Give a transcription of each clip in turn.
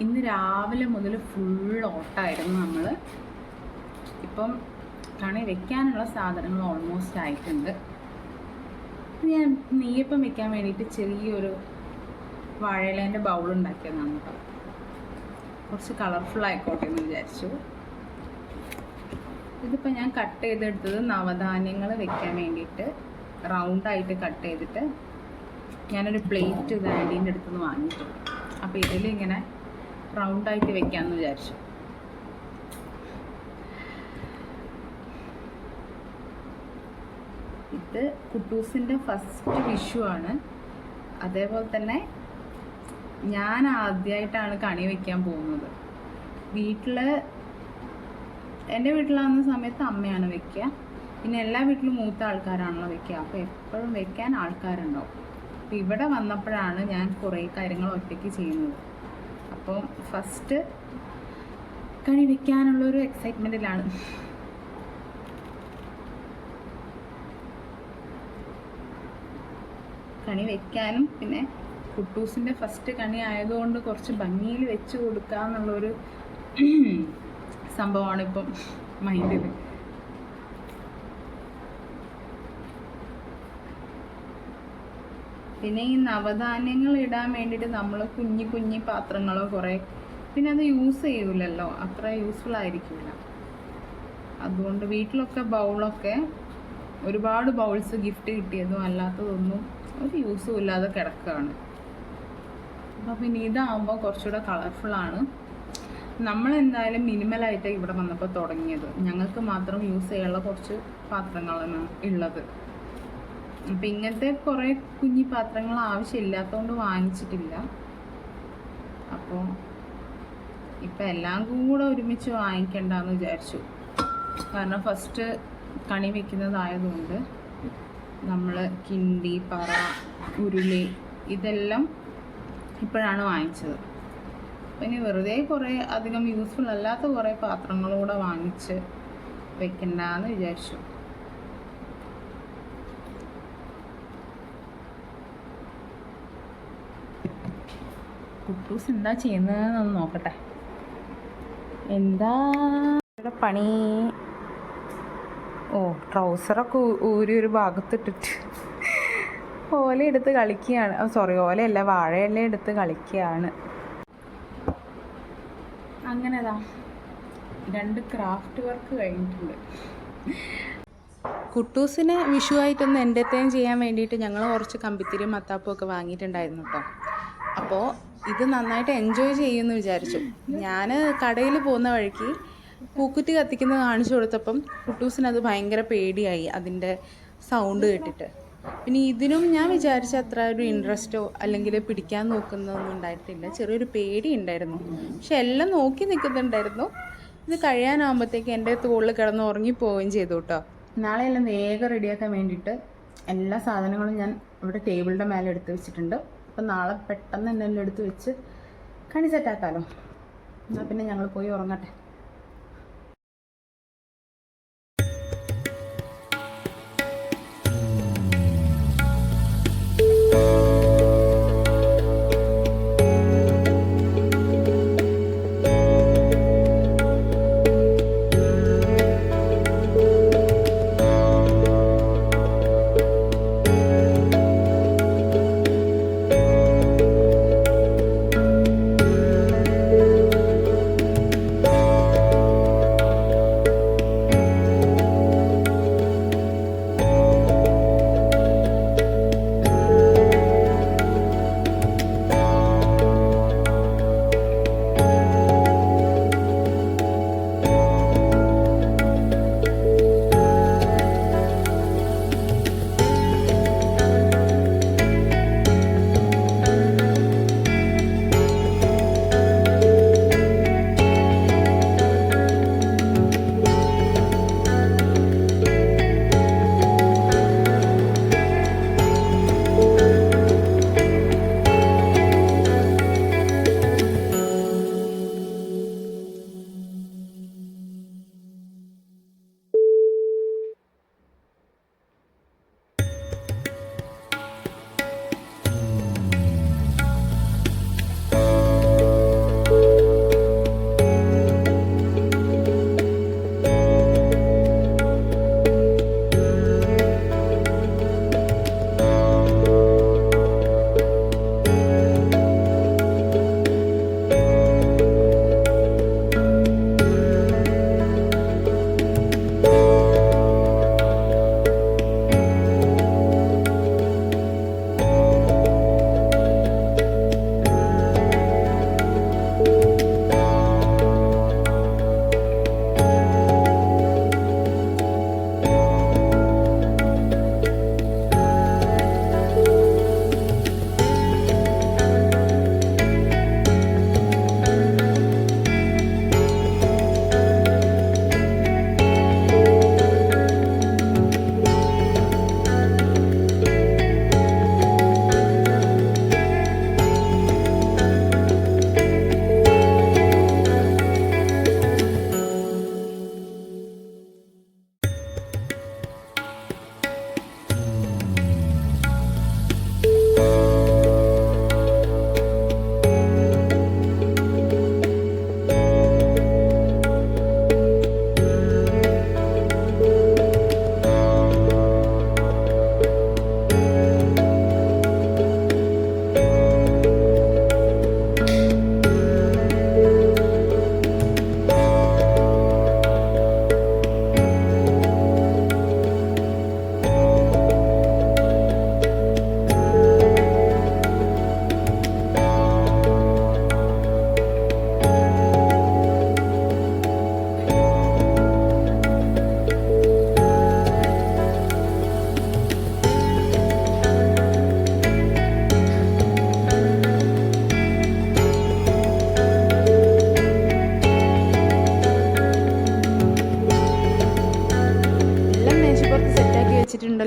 ഇന്ന് രാവിലെ മുതൽ ഫുൾ ഓട്ടമായിരുന്നു നമ്മൾ. ഇപ്പം കണി വെക്കാനുള്ള സാധനങ്ങൾ ഓൾമോസ്റ്റ് ആയിട്ടുണ്ട്. ഞാൻ നെയ്യപ്പം വെക്കാൻ വേണ്ടിയിട്ട് ചെറിയൊരു വാഴയിലേൻ്റെ ബൗൾ ഉണ്ടാക്കിയതാണ് കേട്ടോ. കുറച്ച് കളർഫുൾ ആയിക്കോട്ടെ എന്ന് വിചാരിച്ചു. ഇതിപ്പോൾ ഞാൻ കട്ട് ചെയ്തെടുത്തത് നവധാന്യങ്ങൾ വെക്കാൻ വേണ്ടിയിട്ട് റൗണ്ടായിട്ട് കട്ട് ചെയ്തിട്ട് ഞാനൊരു പ്ലേറ്റ് ഇത് ആൻറ്റീൻ്റെ അടുത്തുനിന്ന് വാങ്ങിയിട്ടുണ്ട്. അപ്പോൾ ഇതിലിങ്ങനെ റൗണ്ടായിട്ട് വെക്കാമെന്ന് വിചാരിച്ചു. ഇത് കുട്ടൂസിൻ്റെ ഫസ്റ്റ് വിഷു ആണ്. അതേപോലെ തന്നെ ഞാൻ ആദ്യമായിട്ടാണ് കണി വയ്ക്കാൻ പോകുന്നത്. എൻ്റെ വീട്ടിലാവുന്ന സമയത്ത് അമ്മയാണ് വെക്കുക. പിന്നെ എല്ലാ വീട്ടിലും മൂത്ത ആൾക്കാരാണല്ലോ വെക്കുക. അപ്പോൾ എപ്പോഴും വെക്കാൻ ആൾക്കാരുണ്ടാവും. അപ്പോൾ ഇവിടെ വന്നപ്പോഴാണ് ഞാൻ കുറേ കാര്യങ്ങൾ ഒറ്റയ്ക്ക് ചെയ്യുന്നത്. അപ്പോൾ ഫസ്റ്റ് കണി വെക്കാനുള്ളൊരു എക്സൈറ്റ്മെൻറ്റിലാണ്. കണി വെക്കാനും പിന്നെ കുട്ടൂസിൻ്റെ ഫസ്റ്റ് കണി ആയതുകൊണ്ട് കുറച്ച് ഭംഗിയിൽ വെച്ച് കൊടുക്കാമെന്നുള്ളൊരു സംഭവമാണ് ഇപ്പം മൈൻഡിൽ. പിന്നെ ഈ നവധാന്യങ്ങൾ ഇടാൻ വേണ്ടിയിട്ട് നമ്മൾ കുഞ്ഞി പാത്രങ്ങളോ കുറേ പിന്നെ അത് യൂസ് ചെയ്യൂലല്ലോ, അത്ര യൂസ്ഫുൾ ആയിരിക്കില്ല. അതുകൊണ്ട് വീട്ടിലൊക്കെ ബൗളൊക്കെ ഒരുപാട് ബൗൾസ് ഗിഫ്റ്റ് കിട്ടിയതും അല്ലാത്തതൊന്നും ഒരു യൂസും ഇല്ലാതെ കിടക്കുകയാണ്. അപ്പോൾ പിന്നെ ഇതാകുമ്പോൾ കുറച്ചുകൂടെ കളർഫുള്ളാണ്. നമ്മളെന്തായാലും മിനിമലായിട്ട് ഇവിടെ വന്നപ്പോൾ തുടങ്ങിയത്. ഞങ്ങൾക്ക് മാത്രം യൂസ് ചെയ്യാനുള്ള കുറച്ച് പാത്രങ്ങളാണ് ഉള്ളത്. അപ്പം ഇങ്ങനത്തെ കുറേ കുഞ്ഞി പാത്രങ്ങൾ ആവശ്യമില്ലാത്തതുകൊണ്ട് വാങ്ങിച്ചിട്ടില്ല. അപ്പോൾ ഇപ്പം എല്ലാം കൂടെ ഒരുമിച്ച് വാങ്ങിക്കണ്ടെന്ന് വിചാരിച്ചു. കാരണം ഫസ്റ്റ് കണി വയ്ക്കുന്നതായതുകൊണ്ട് നമ്മൾ കിണ്ടി, പറ, ഉരുളി ഇതെല്ലാം ഇപ്പോഴാണ് വാങ്ങിച്ചത്. പിന്നെ വെറുതെ കുറേ അധികം യൂസ്ഫുൾ അല്ലാത്ത കുറേ പാത്രങ്ങളൂടെ വാങ്ങിച്ച് വെക്കണ്ടെന്ന് വിചാരിച്ചു. കുട്ടൂസ് എന്താ ചെയ്യുന്നതെന്നൊന്ന് നോക്കട്ടെ. എന്താ പണി? ഓ, ട്രൗസറൊക്കെ ഊരി ഒരു ഭാഗത്തിട്ടിട്ട് ഓല എടുത്ത് കളിക്കുകയാണ്. ഓലയല്ല, വാഴയെല്ലാം എടുത്ത് കളിക്കുകയാണ്. അങ്ങനെതാ 2 ക്രാഫ്റ്റ് വർക്ക് കഴിഞ്ഞിട്ടുണ്ട്. കുട്ടൂസിന് വിഷുവായിട്ടൊന്ന് എൻ്റർടൈൻ ചെയ്യാൻ വേണ്ടിയിട്ട് ഞങ്ങൾ കുറച്ച് കമ്പിത്തിരിയും മത്താപ്പും ഒക്കെ വാങ്ങിയിട്ടുണ്ടായിരുന്നു കേട്ടോ. അപ്പോൾ ഇത് നന്നായിട്ട് എൻജോയ് ചെയ്യുമെന്ന് വിചാരിച്ചു. ഞാൻ കടയിൽ പോകുന്ന വഴിക്ക് പൂക്കുറ്റി കത്തിക്കുന്നത് കാണിച്ചു കൊടുത്തപ്പം കുട്ടൂസിനത് ഭയങ്കര പേടിയായി, അതിൻ്റെ സൗണ്ട് കേട്ടിട്ട്. പിന്നെ ഇതിനും ഞാൻ വിചാരിച്ച അത്ര ഒരു ഇൻട്രസ്റ്റോ അല്ലെങ്കിൽ പിടിക്കാൻ നോക്കുന്നതൊന്നും ഉണ്ടായിട്ടില്ല. ചെറിയൊരു പേടി ഉണ്ടായിരുന്നു. പക്ഷെ എല്ലാം നോക്കി നിൽക്കുന്നുണ്ടായിരുന്നു. ഇത് കഴിയാനാകുമ്പോഴത്തേക്ക് എൻ്റെ തോളിൽ കിടന്ന് ഉറങ്ങിപ്പോവുകയും ചെയ്തു കേട്ടോ. നാളെ എല്ലാം വേഗം റെഡിയാക്കാൻ വേണ്ടിയിട്ട് എല്ലാ സാധനങ്ങളും ഞാൻ ഇവിടെ ടേബിളിൻ്റെ മേലെ എടുത്ത് വെച്ചിട്ടുണ്ട്. അപ്പം നാളെ പെട്ടെന്ന് തന്നെ എല്ലാം എടുത്ത് വെച്ച് കണി സെറ്റാക്കാമല്ലോ. എന്നാൽ പിന്നെ ഞങ്ങൾ പോയി ഉറങ്ങട്ടെ.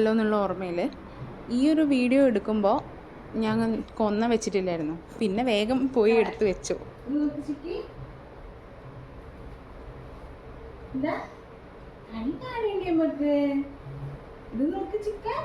വെച്ചില്ലല്ലോ എന്നുള്ള ഓർമ്മയിൽ ഈ ഒരു വീഡിയോ എടുക്കുമ്പോൾ ഞാൻ കൊന്ന വെച്ചിട്ടില്ലായിരുന്നു. പിന്നെ വേഗം പോയി എടുത്ത് വെച്ചു. ഇത് നോക്ക് ചിക്കൻ.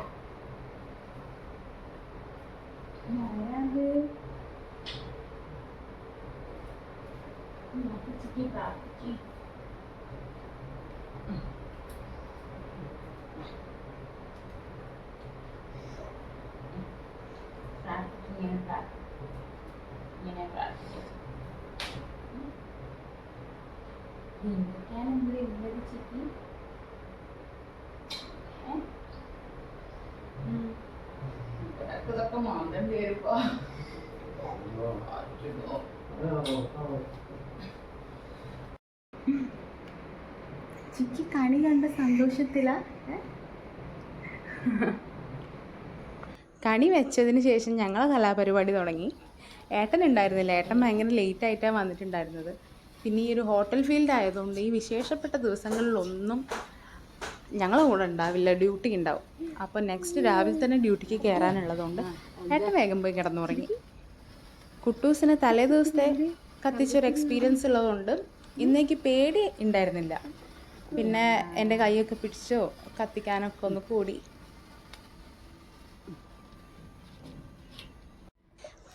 ഇതൊക്കെ മാന്തം പേരുപ്പോ ചിക്കി കണി കണ്ട സന്തോഷത്തിലാ. കണി വെച്ചതിന് ശേഷം ഞങ്ങൾ കലാപരിപാടി തുടങ്ങി. ഏട്ടൻ ഉണ്ടായിരുന്നില്ല, ഏട്ടൻ ഭയങ്കര ലേറ്റായിട്ടാണ് വന്നിട്ടുണ്ടായിരുന്നത്. പിന്നെ ഈ ഒരു ഹോട്ടൽ ഫീൽഡ് ആയതുകൊണ്ട് ഈ വിശേഷപ്പെട്ട ദിവസങ്ങളിലൊന്നും ഞങ്ങൾ കൂടെ ഉണ്ടാവില്ല, ഡ്യൂട്ടി ഉണ്ടാവും. അപ്പോൾ നെക്സ്റ്റ് രാവിലെ തന്നെ ഡ്യൂട്ടിക്ക് കയറാനുള്ളതുകൊണ്ട് ഏട്ടൻ വേഗം പോയി കിടന്നുറങ്ങി. കുട്ടൂസിന് തലേ ദിവസത്തെ കത്തിച്ചൊരു എക്സ്പീരിയൻസ് ഉള്ളതുകൊണ്ട് ഇന്നേക്ക് പേടി ഉണ്ടായിരുന്നില്ല. പിന്നെ എൻ്റെ കൈയൊക്കെ പിടിച്ചോ കത്തിക്കാനൊക്കെ ഒന്ന് കൂടി.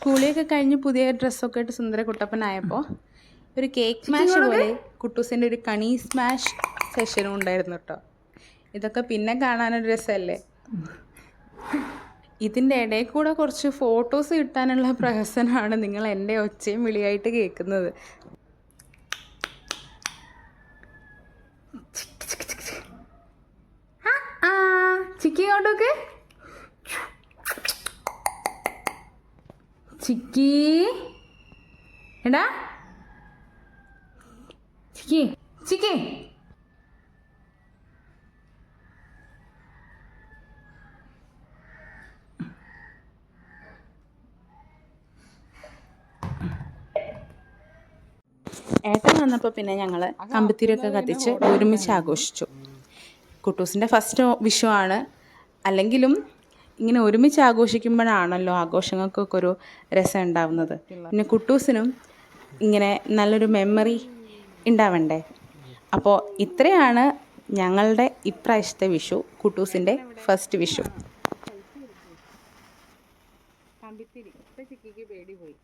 കുളിയൊക്കെ കഴിഞ്ഞ് പുതിയ ഡ്രസ്സൊക്കെ ഇട്ട് സുന്ദര കുട്ടപ്പനായപ്പോൾ ഒരു കേക്ക് സ്മാഷ് പോലെ കുട്ടൂസിൻ്റെ ഒരു കണി സ്മാഷ് സെഷനും ഉണ്ടായിരുന്നു കേട്ടോ. ഇതൊക്കെ പിന്നെ കാണാനൊരു രസമല്ലേ. ഇതിൻ്റെ ഇടയിൽ കൂടെ കുറച്ച് ഫോട്ടോസ് കിട്ടാനുള്ള പ്രഹസനമാണ് നിങ്ങൾ എൻ്റെ ഒച്ചയും വിളിയായിട്ട് കേൾക്കുന്നത്. ചിക്കി ഇങ്ങോട്ടൊക്കെ. ചിക്കി എടാ ചിക്കി ചിക്കി. ഏട്ടൻ വന്നപ്പോൾ പിന്നെ ഞങ്ങൾ കമ്പിത്തിരിയൊക്കെ കത്തിച്ച് ഒരുമിച്ച് ആഘോഷിച്ചു. കുട്ടൂസിൻ്റെ ഫസ്റ്റ് വിഷു ആണ്. അല്ലെങ്കിലും ഇങ്ങനെ ഒരുമിച്ച് ആഘോഷിക്കുമ്പോഴാണല്ലോ ആഘോഷങ്ങൾക്കൊക്കെ ഒരു രസം ഉണ്ടാവുന്നത്. പിന്നെ കുട്ടൂസിനും ഇങ്ങനെ നല്ലൊരു മെമ്മറി ഉണ്ടാവണ്ടേ. അപ്പോൾ ഇത്രയാണ് ഞങ്ങളുടെ ഇപ്രാവശ്യത്തെ വിഷു, കുട്ടൂസിൻ്റെ ഫസ്റ്റ് വിഷു. കമ്പിത്തിരി ചിക്കിക്ക് പേടി പോയി.